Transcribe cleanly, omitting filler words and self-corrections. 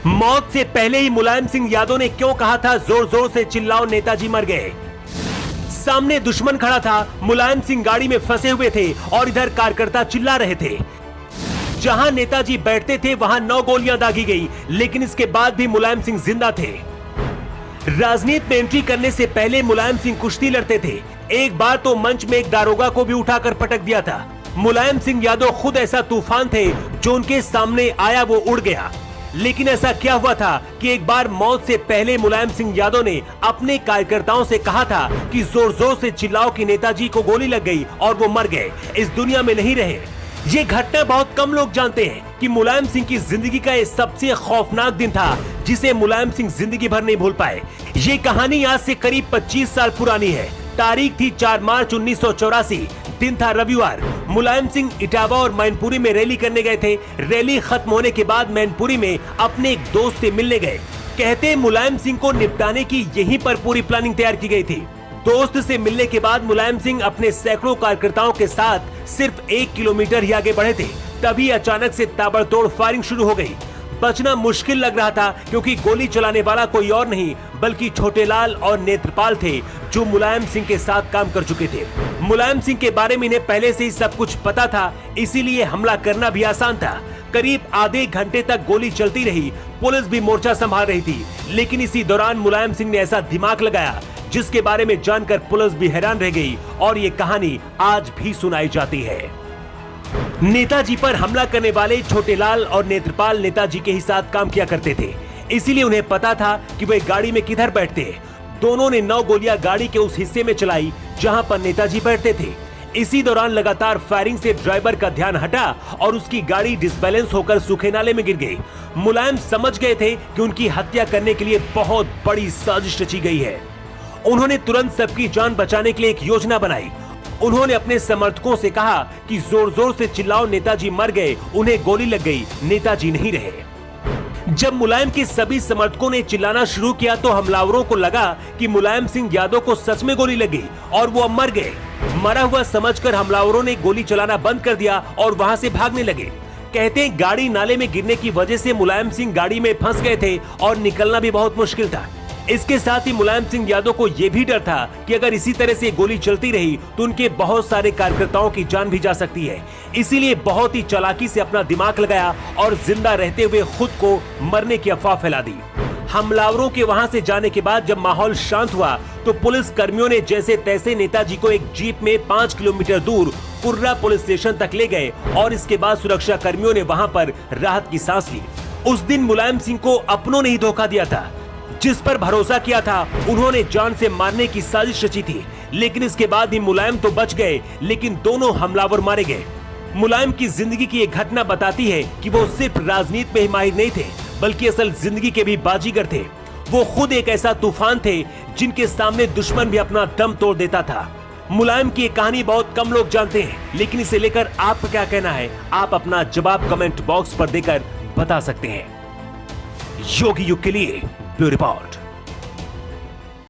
मौत से पहले ही मुलायम सिंह यादव ने क्यों कहा था जोर जोर से चिल्लाओ नेताजी मर गए। सामने दुश्मन खड़ा था, मुलायम सिंह गाड़ी में फंसे हुए थे और इधर कार्यकर्ता चिल्ला रहे थे। जहां नेताजी बैठते थे वहां 9 गोलियां दागी गई, लेकिन इसके बाद भी मुलायम सिंह जिंदा थे। राजनीति में एंट्री करने से पहले मुलायम सिंह कुश्ती लड़ते थे। एक बार तो मंच में एक दारोगा को भी उठाकर पटक दिया था। मुलायम सिंह यादव खुद ऐसा तूफान थे, जो उनके सामने आया वो उड़ गया। लेकिन ऐसा क्या हुआ था कि एक बार मौत से पहले मुलायम सिंह यादव ने अपने कार्यकर्ताओं से कहा था कि जोर जोर से चिल्लाओ कि नेताजी को गोली लग गई और वो मर गए, इस दुनिया में नहीं रहे। ये घटना बहुत कम लोग जानते हैं कि मुलायम सिंह की जिंदगी का ये सबसे खौफनाक दिन था, जिसे मुलायम सिंह जिंदगी भर नहीं भूल पाए। ये कहानी आज से करीब 25 साल पुरानी है। तारीख थी 4 मार्च 1984, दिन था रविवार। मुलायम सिंह इटावा और मैनपुरी में रैली करने गए थे। रैली खत्म होने के बाद मैनपुरी में अपने एक दोस्त से मिलने गए। कहते मुलायम सिंह को निपटाने की यहीं पर पूरी प्लानिंग तैयार की गई थी। दोस्त से मिलने के बाद मुलायम सिंह अपने सैकड़ों कार्यकर्ताओं के साथ सिर्फ 1 किलोमीटर ही आगे बढ़े थे, तभी अचानक से ताबड़तोड़ फायरिंग शुरू हो गई। बचना मुश्किल लग रहा था, क्योंकि गोली चलाने वाला कोई और नहीं बल्कि छोटेलाल और नेत्रपाल थे, जो मुलायम सिंह के साथ काम कर चुके थे। मुलायम सिंह के बारे में इन्हें पहले से ही सब कुछ पता था, इसीलिए हमला करना भी आसान था। करीब आधे घंटे तक गोली चलती रही, पुलिस भी मोर्चा संभाल रही थी। लेकिन इसी दौरान मुलायम सिंह ने ऐसा दिमाग लगाया, जिसके बारे में जानकर पुलिस भी हैरान रह गई और ये कहानी आज भी सुनाई जाती है। नेताजी पर हमला करने वाले छोटेलाल और नेत्रपाल नेताजी के ही साथ काम किया करते थे, इसीलिए उन्हें पता था कि वे गाड़ी में किधर बैठते हैं। दोनों ने 9 गोलियां गाड़ी के उस हिस्से में चलाई जहां पर नेताजी बैठते थे। इसी दौरान लगातार फायरिंग से ड्राइवर का ध्यान हटा और उसकी गाड़ी डिसबैलेंस होकर सूखे नाले में गिर गई। मुलायम समझ गए थे कि उनकी हत्या करने के लिए बहुत बड़ी साजिश रची गई है। उन्होंने तुरंत सबकी जान बचाने के लिए एक योजना बनाई। उन्होंने अपने समर्थकों से कहा कि जोर जोर से चिल्लाओ नेताजी मर गए, उन्हें गोली लग गई, नेताजी नहीं रहे। जब मुलायम के सभी समर्थकों ने चिल्लाना शुरू किया तो हमलावरों को लगा कि मुलायम सिंह यादव को सच में गोली लगी और वो अब मर गए। मरा हुआ समझकर हमलावरों ने गोली चलाना बंद कर दिया और वहां से भागने लगे। कहते हैं गाड़ी नाले में गिरने की वजह से मुलायम सिंह गाड़ी में फंस गए थे और निकलना भी बहुत मुश्किल था। इसके साथ ही मुलायम सिंह यादव को यह भी डर था कि अगर इसी तरह से गोली चलती रही तो उनके बहुत सारे कार्यकर्ताओं की जान भी जा सकती है। इसीलिए बहुत ही चालाकी से अपना दिमाग लगाया और जिंदा रहते हुए खुद को मरने की अफवाह फैला दी। हमलावरों के वहां से जाने के बाद जब माहौल शांत हुआ तो पुलिस कर्मियों ने जैसे तैसे नेताजी को एक जीप में 5 किलोमीटर दूर कुर्रा पुलिस स्टेशन तक ले गए और इसके बाद सुरक्षा कर्मियों ने वहां पर राहत की सांस ली। उस दिन मुलायम सिंह को अपनों ने ही धोखा दिया था। जिस पर भरोसा किया था उन्होंने जान से मारने की साजिश रची थी, लेकिन इसके बाद भी मुलायम तो बच गए, लेकिन दोनों हमलावर मारे गए। मुलायम की जिंदगी की एक घटना बताती है कि वो सिर्फ राजनीति में ही माहिर नहीं थे, बल्कि असल जिंदगी के भी बाजीगर थे। वो खुद एक ऐसा तूफान थे जिनके सामने दुश्मन भी अपना दम तोड़ देता था। मुलायम की कहानी बहुत कम लोग जानते हैं, लेकिन इसे लेकर आपका क्या कहना है, आप अपना जवाब कमेंट बॉक्स पर देकर बता सकते हैं। योगी युग के लिए ब्यूरो रिपोर्ट।